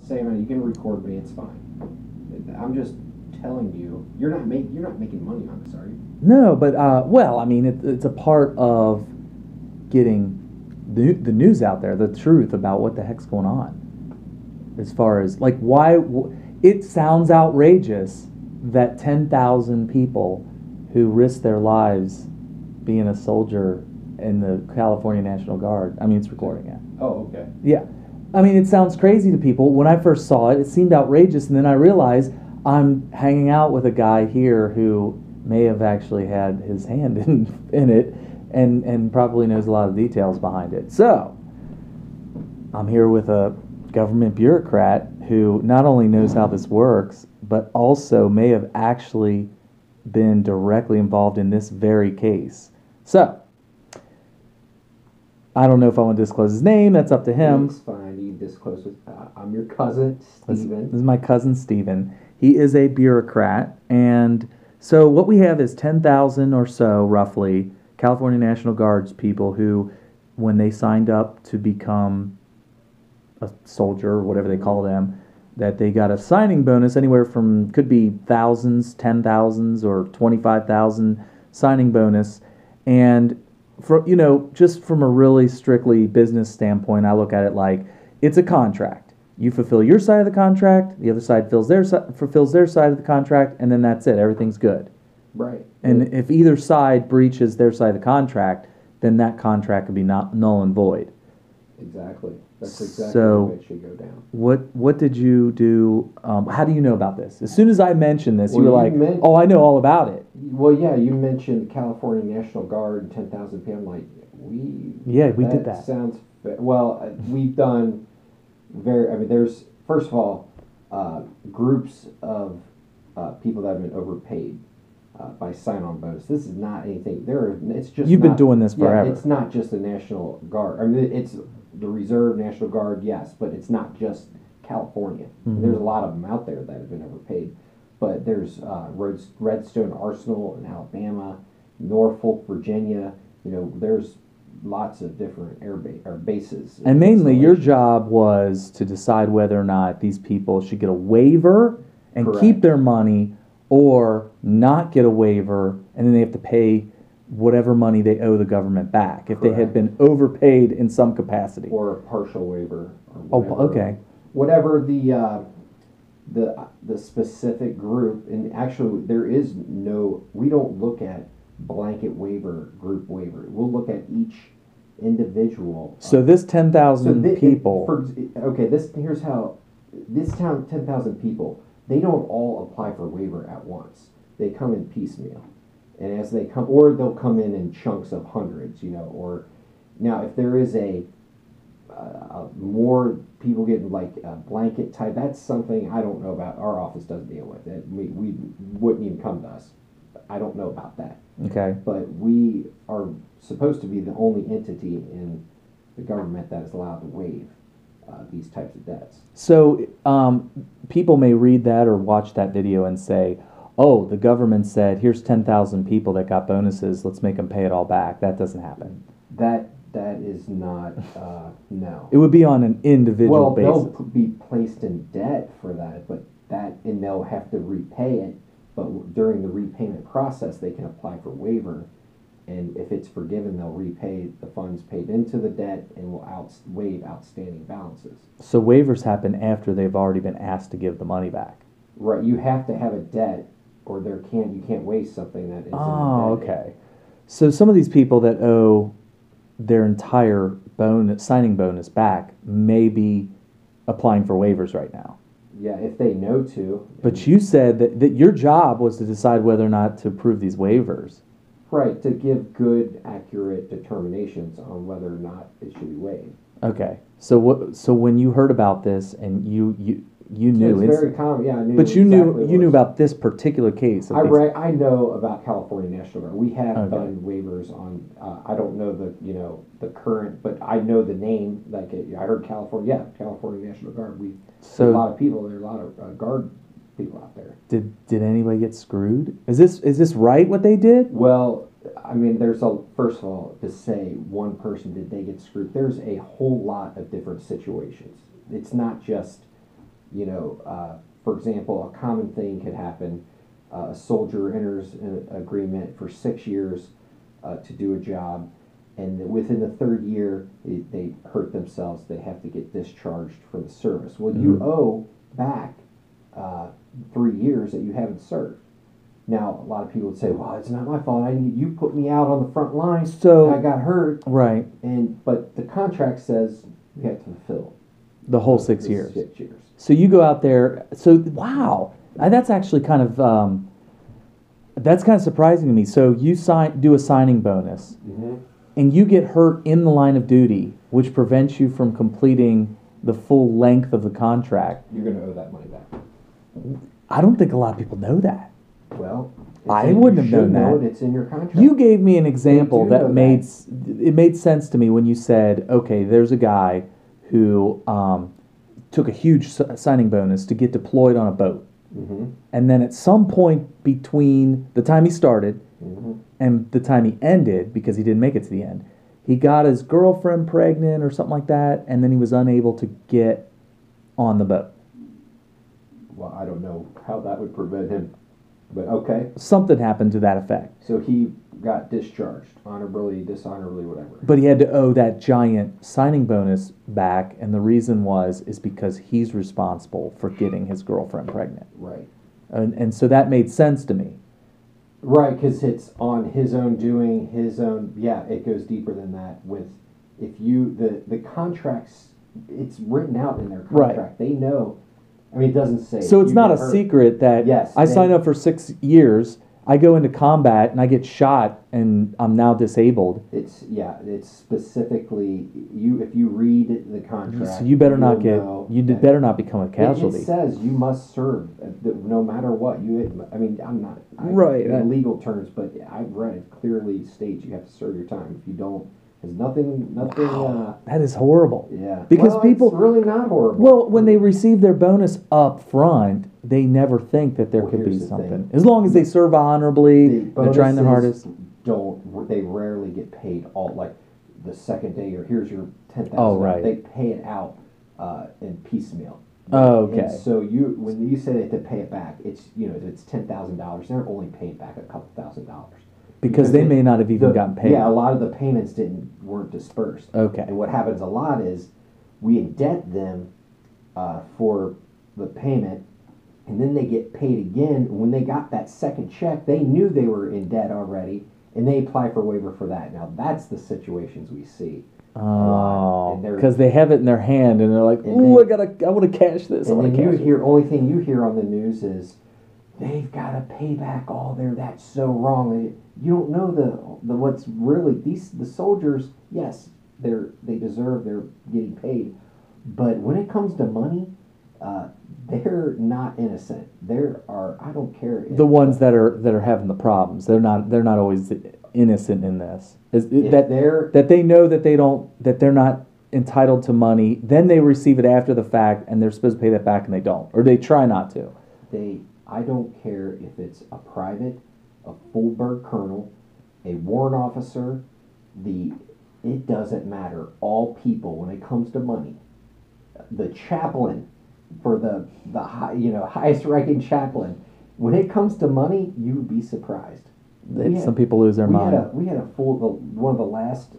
Sam, you can record me. It's fine. I'm just telling you, you're not making money on this, are you? No, but well, I mean, it's a part of getting the news out there, the truth about what the heck's going on. As far as like why it sounds outrageous that 10,000 people who risk their lives being a soldier in the California National Guard. I mean, it's recording it. Oh, okay. Yeah. I mean, it sounds crazy to people. When I first saw it, it seemed outrageous, and then I realized I'm hanging out with a guy here who may have actually had his hand in it and probably knows a lot of details behind it. So, I'm here with a government bureaucrat who not only knows how this works, but also may have actually been directly involved in this very case. So, I don't know if I want to disclose his name. That's up to him. It's fine. You disclose with. I'm your cousin, Stephen. This is my cousin, Stephen. He is a bureaucrat. And so what we have is 10,000 or so, roughly, California National Guards people who, when they signed up to become a soldier, or whatever they call them, that they got a signing bonus anywhere from, could be thousands, 10,000s, or 25,000 signing bonus. And just from a really strictly business standpoint, I look at it like it's a contract. You fulfill your side of the contract, the other side fulfills their side of the contract, and then that's it. Everything's good. Right. And if either side breaches their side of the contract, then that contract could be null and void. Exactly. That's exactly so, the way it should go down. What did you do? How do you know about this? As soon as I mentioned this, you were like, "Oh, I know all about it." Well, yeah, you mentioned California National Guard, 10,000 people. I'm like, we did that. Sounds well. We've done there's first of all groups of people that have been overpaid by sign-on bonus. This is not anything. It's just you've been doing this forever. Yeah, it's not just the National Guard. I mean, it's the Reserve National Guard, yes, but it's not just California. Mm-hmm. There's a lot of them out there that have been overpaid. But there's Redstone Arsenal in Alabama, Norfolk, Virginia. There's lots of different bases. And mainly your job was to decide whether or not these people should get a waiver and Correct. Keep their money, or not get a waiver, and then they have to pay whatever money they owe the government back if Correct. They had been overpaid in some capacity. Or a partial waiver. Or whatever, okay. Whatever the specific group, and actually we don't look at blanket waiver, group waiver. We'll look at each individual. So this 10,000 people. Here's how this 10,000 people, they don't all apply for waiver at once. They come in piecemeal. And as they come, or they'll come in chunks of hundreds, or now if there is a more people getting like a blanket type, that's something I don't know about. Our office doesn't deal with it. We wouldn't even come to us. I don't know about that. Okay. But we are supposed to be the only entity in the government that is allowed to waive these types of debts. So people may read that or watch that video and say, oh, the government said, here's 10,000 people that got bonuses, let's make them pay it all back. That doesn't happen. That is not, no. It would be on an individual basis. Well, they'll be placed in debt for that, and they'll have to repay it, but during the repayment process, they can apply for waiver, and if it's forgiven, they'll repay the funds paid into the debt and will waive outstanding balances. So waivers happen after they've already been asked to give the money back. Right, you have to have a debt, or you can't waive something that is Oh, okay. So some of these people that owe their entire signing bonus back may be applying for waivers right now. Yeah, if they know to. But you said that your job was to decide whether or not to approve these waivers. Right, to give good, accurate determinations on whether or not it should be waived. Okay. So when you heard about this and you knew it's very common. Yeah, I knew. But you knew about this particular case. I know about California National Guard. We have done waivers on. I don't know the current, but I know the name. Like I heard California National Guard. A lot of people. There are a lot of guard people out there. Did anybody get screwed? Is this right what they did? Well, I mean, first of all, to say one person did they get screwed, there's a whole lot of different situations. It's not just For example, a common thing could happen. A soldier enters an agreement for 6 years to do a job, and within the third year, they hurt themselves. They have to get discharged from the service. Well, you owe back 3 years that you haven't served. Now, a lot of people would say, "Well, it's not my fault. You put me out on the front line, so and I got hurt." Right. But the contract says you have to fulfill the whole 6 years. 6 years. So you go out there. So wow, that's actually kind of that's kind of surprising to me. So you do a signing bonus, and you get hurt in the line of duty, which prevents you from completing the full length of the contract. You're going to owe that money back. I don't think a lot of people know that. Well, I wouldn't have known that. It's in your contract. You gave me an example that made that. It made sense to me when you said, okay, there's a guy who took a huge signing bonus to get deployed on a boat. And then at some point between the time he started and the time he ended, because he didn't make it to the end, he got his girlfriend pregnant or something like that, and then he was unable to get on the boat. Well, I don't know how that would prevent him, but okay. Something happened to that effect. So he got discharged, honorably, dishonorably, whatever. But he had to owe that giant signing bonus back, and the reason is because he's responsible for getting his girlfriend pregnant. Right. And so that made sense to me. Right, because it's on his own doing, his own. Yeah, it goes deeper than that. The contracts, it's written out in their contract. Right. They know. I mean, it doesn't say. So it's not a secret that I signed up for 6 years. I go into combat and I get shot and I'm now disabled. It's specifically if you read the contract. So you better not better not become a casualty. It says you must serve no matter what. I'm not right in legal terms, but I've read it clearly states you have to serve your time. If you don't, there's nothing. Wow, that is horrible. Yeah, because people it's really not horrible. Well, when they receive their bonus up front, they never think that there could be something. As long as they serve honorably, they're trying their hardest. They rarely get paid all, like the second day, or here's your $10,000. Oh, right. They pay it out in piecemeal. Oh, okay. And so when you say they have to pay it back, it's it's $10,000. They're only paying back a couple $1,000. Because they may not have even gotten paid. Yeah, a lot of the payments weren't dispersed. Okay. And what happens a lot is we indebt them for the payment, and then they get paid again. When they got that second check, they knew they were in debt already, and they apply for waiver for that. Now, that's the situations we see. Oh, because they have it in their hand, and they're like, "Ooh, I want to cash this." And then only thing you hear on the news is they've got to pay back all their. That's so wrong. You don't know the what's really the soldiers. Yes, they deserve. They're getting paid, but when it comes to money, they're not innocent. I don't care. The ones that are having the problems, they're not always innocent in this. That they know that they're not entitled to money. Then they receive it after the fact, and they're supposed to pay that back, and they don't, or they try not to. I don't care if it's a private, a full-bird colonel, a warrant officer. It doesn't matter. All people, when it comes to money, the chaplain for the highest ranking chaplain, when it comes to money, you would be surprised. Some people lose their mind. We had one of the last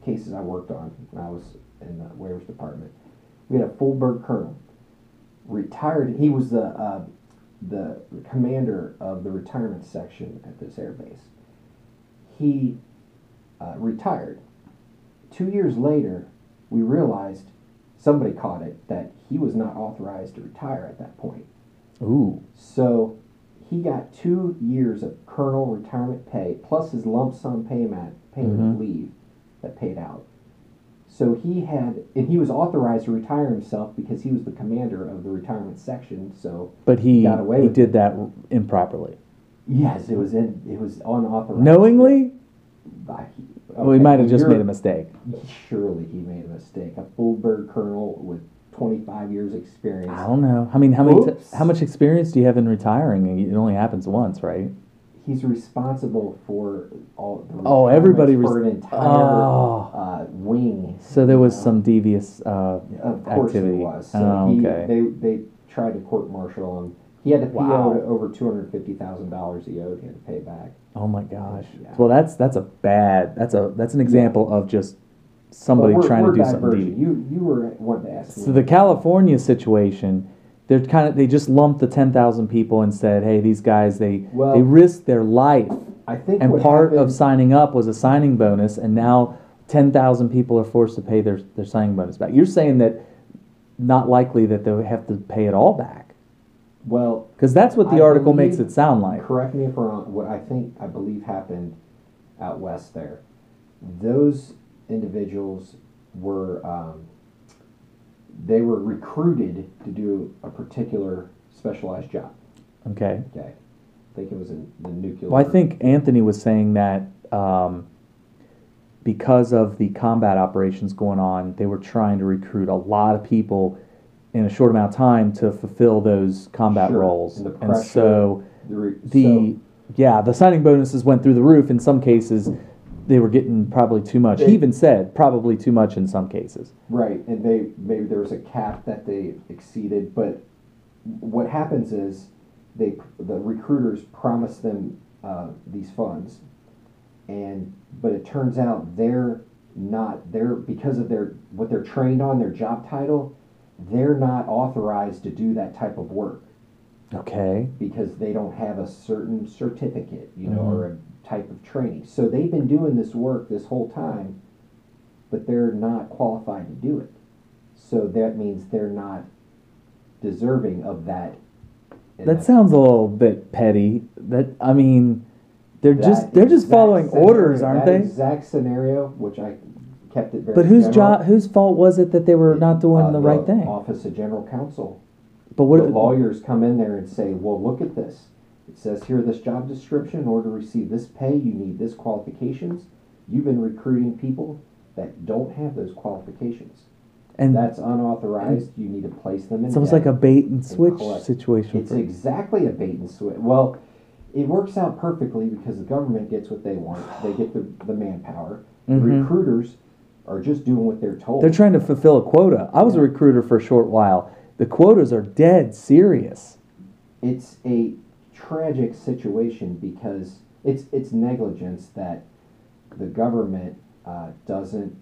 cases I worked on when I was in the waivers department. We had a full-bird colonel, retired. He was the commander of the retirement section at this air base. He retired. 2 years later, we realized, somebody caught it, that he was not authorized to retire at that point. Ooh. So he got 2 years of colonel retirement pay, plus his lump sum payment leave that paid out. So he was authorized to retire himself because he was the commander of the retirement section. But he got away with it. Did that improperly. Yes, it was unauthorized. Knowingly? He might have just made a mistake. Surely he made a mistake. A full-bird colonel with 25 years experience. I don't know. I mean, how much experience do you have in retiring? It only happens once, right? He's responsible for all the for an entire wing. So there was some devious of course activity. There was. So okay. They tried to court martial him. He had to pay Wow. out over $250,000 he owed. He had to pay back. Oh my gosh. Yeah. Well, that's an example of just somebody But trying to we're do something diverging. deep. You were wanting to ask me. So the California situation, they just lumped the 10,000 people and said, hey, these guys they risked their life, I think and what part of happened- signing up was a signing bonus, and now 10,000 people are forced to pay their signing bonus back. You're saying that not likely that they'll have to pay it all back, Well, because that's what the I article believe- makes it sound like. correct me if I'm wrong. What I believe happened out west there. Those individuals were they were recruited to do a particular specialized job. Okay. Okay, I think it was in the nuclear. Well, I think Anthony was saying that because of the combat operations going on, they were trying to recruit a lot of people in a short amount of time to fulfill those combat Sure. roles. And the And pressure, so so- the signing bonuses went through the roof. In some cases, they were getting probably too much. He They- even said probably too much in some cases. right, and maybe there was a cap that they exceeded, but what happens is the recruiters promise them these funds, but it turns out because of what they're trained on, their job title, they're not authorized to do that type of work Okay. because they don't have a certain certificate, or Mhm. a type of training. So they've been doing this work this whole time, but they're not qualified to do it. So that means they're not deserving of that. And That sounds a little bit petty. They're that just exact following scenario- orders, aren't that they? exact scenario, which I kept it very. But general, whose fault was it that they were not doing the right thing? Office of General Counsel. But The lawyers come in there and say, "Well, look at this. It says here this job description. In order to receive this pay, you need this qualifications. You've been recruiting people that don't have those qualifications. and That's unauthorized. You need to place them in. it's almost debt like a bait and switch collect. situation. It's exactly a bait and switch. Well, it works out perfectly because the government gets what they want. They get the manpower. The Mhm. recruiters are just doing what they're told. They're trying to fulfill a quota. I was a recruiter for a short while. The quotas are dead serious. It's a tragic situation because it's negligence that the government doesn't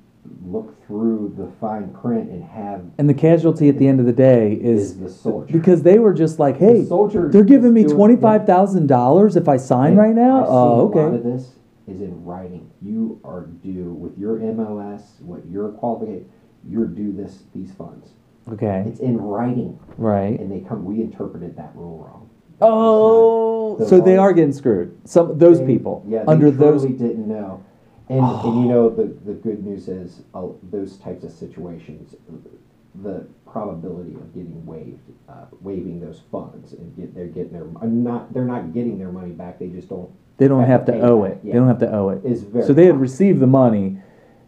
look through the fine print and have And the casualty at the end of the day is the soldier. because they were just like, hey, The soldier they're giving me is doing- $25,000 if I sign right now? I've seen Oh, A lot okay. of this is in writing. You are due with your MLS, what your qualification. You're due these funds. Okay. It's in writing, Right. and we interpreted that rule wrong. Oh, The so they law- are getting screwed. Those They- people yeah, they under truly those. didn't know. And the good news is those types of situations, the probability of getting waiving those funds and they're not getting their money back. They just don't. They don't have to pay owe back. it. Yeah. They don't have to owe it. Is very So they had high. received the money.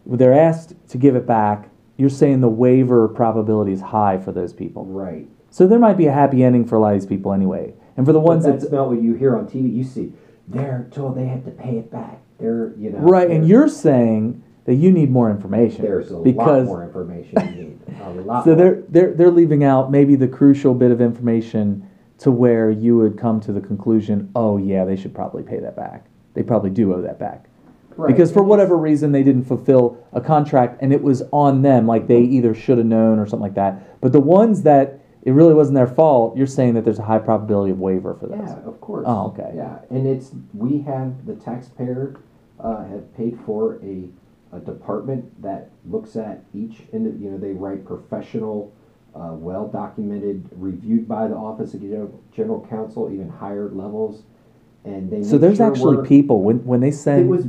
They're asked to give it back. You're saying the waiver probability is high for those people. Right. So there might be a happy ending for a lot of these people anyway. And for the But ones that's that not what you hear on TV. You see, they're told they have to pay it back. right, and you're saying that you need more information. there's a because lot more information you need. A lot. so more. they're leaving out maybe the crucial bit of information to where you would come to the conclusion, oh yeah, they should probably pay that back. They probably do owe that back. Right. Because for And whatever reason they didn't fulfill a contract and it was on them, like they either should have known or something like that. But the ones that it really wasn't their fault, you're saying that there's a high probability of waiver for those. Yeah, of course. Oh, okay. Yeah, and we have the taxpayer have paid for a department that looks at each, they write professional, well documented, reviewed by the Office of General Counsel, even higher levels, and they. So make there's sure actually we're- people when they send It was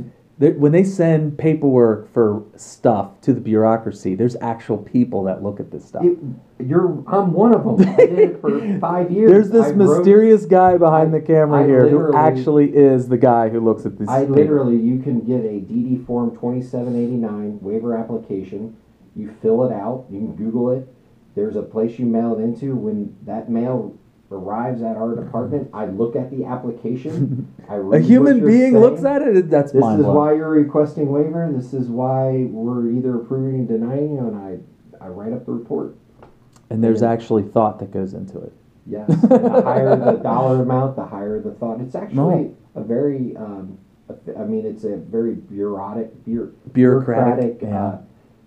when they send paperwork for stuff to the bureaucracy, there's actual people that look at this stuff. I'm one of them. I did it for 5 years. There's this I wrote- mysterious guy behind the camera I here who literally- actually is the guy who looks at this. You can get a DD form 2789 waiver application. You fill it out. You can Google it. There's a place you mail it into. When that mail arrives at our department, I look at the application. I A read human what you're being saying. looks at it. That's This mind is blowing. why you're requesting waiver. This is why we're either approving or denying you, and I write up the report. And there's Yeah. actually thought that goes into it. Yes, and the higher the dollar amount, the higher the thought. It's actually a very, I mean, it's a very bureaucratic yeah.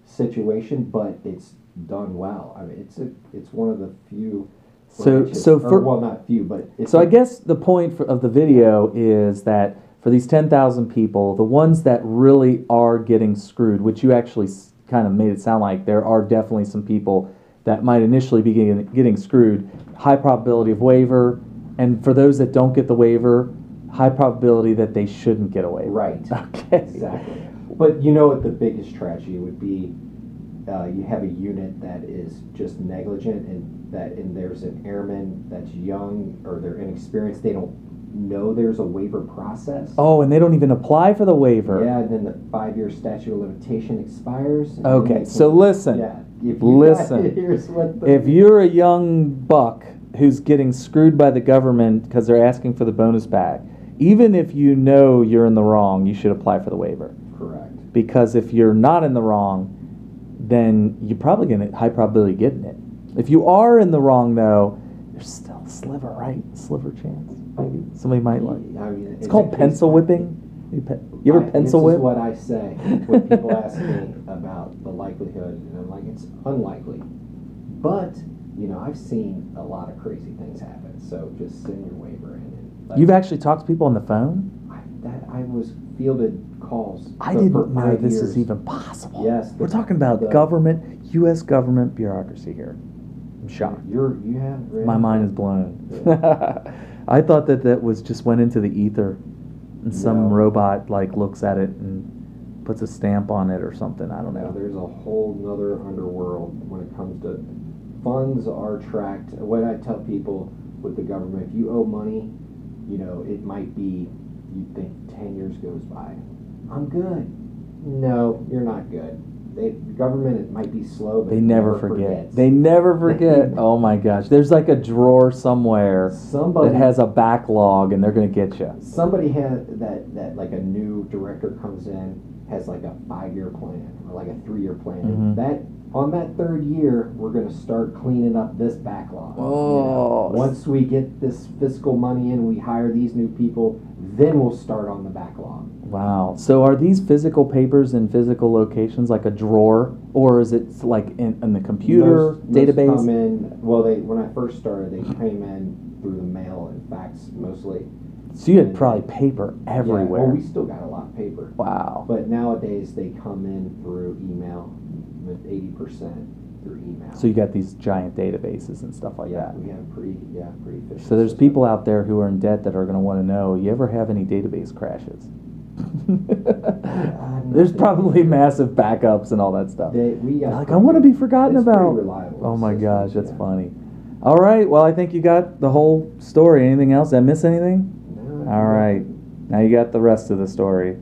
situation, but it's done well. I mean, it's one of the few. Well, not few, but it's I guess the point of the video is that for these 10,000 people, the ones that really are getting screwed, which you actually kind of made it sound like there are definitely some people that might initially be getting screwed, high probability of waiver, and for those that don't get the waiver, high probability that they shouldn't get a waiver. Right. Okay. Exactly. But you know what the biggest tragedy would be? You have a unit that is just negligent, and there's an airman that's young or they're inexperienced. They don't know there's a waiver process. Oh, and they don't even apply for the waiver. Yeah, and then the 5-year statute of limitation expires. Okay, so listen. Yeah, if you're a young buck who's getting screwed by the government because they're asking for the bonus back, even if you know you're in the wrong, you should apply for the waiver. Correct. Because if you're not in the wrong, then you're probably going to high probability of getting it. If you are in the wrong, though, there's still a sliver, right? Sliver chance. Maybe somebody might like. I mean, it's called pencil whipping. You ever pencil whip? This is what I say when people ask me about the likelihood, and I'm like, it's unlikely. But, you know, I've seen a lot of crazy things happen, so just send your waiver in. You've actually talked to people on the phone? I was fielded calls. I didn't know this is even possible. Yes. We're talking about government, U.S. government bureaucracy here. I'm shocked. You have really? My mind is blown. Yeah. I thought that was just went into the ether, and some robot like looks at it and puts a stamp on it or something. I don't know. There's a whole nother underworld when it comes to funds are tracked. What I tell people with the government, if you owe money, you know, it might be, you think 10 years goes by. I'm good. No, you're not good. The government, it might be slow, but they never forget. They never forget. Oh my gosh. There's like a drawer somewhere that has a backlog and they're going to get you. Somebody has that like a new director comes in, has like a 5-year plan or like a 3-year plan. Mm-hmm. That on that 3rd year, we're going to start cleaning up this backlog. Oh. You know, once we get this fiscal money in, we hire these new people, then we'll start on the backlog. Wow. So are these physical papers in physical locations like a drawer, or is it like in the computer database? Most come in, well, when I first started, they came in through the mail and fax mostly. So you had probably paper everywhere. Yeah, well, we still got a lot of paper. Wow. But nowadays they come in through email, with 80% through email. So you got these giant databases and stuff like that. We have pretty efficient. So there's people out there who are in debt that are going to want to know, you ever have any database crashes? There's probably massive backups and all that stuff. I want to be forgotten about. Oh my gosh, that's funny. All right, well, I think you got the whole story. Anything else? Did I miss anything? No. All right. Now you got the rest of the story.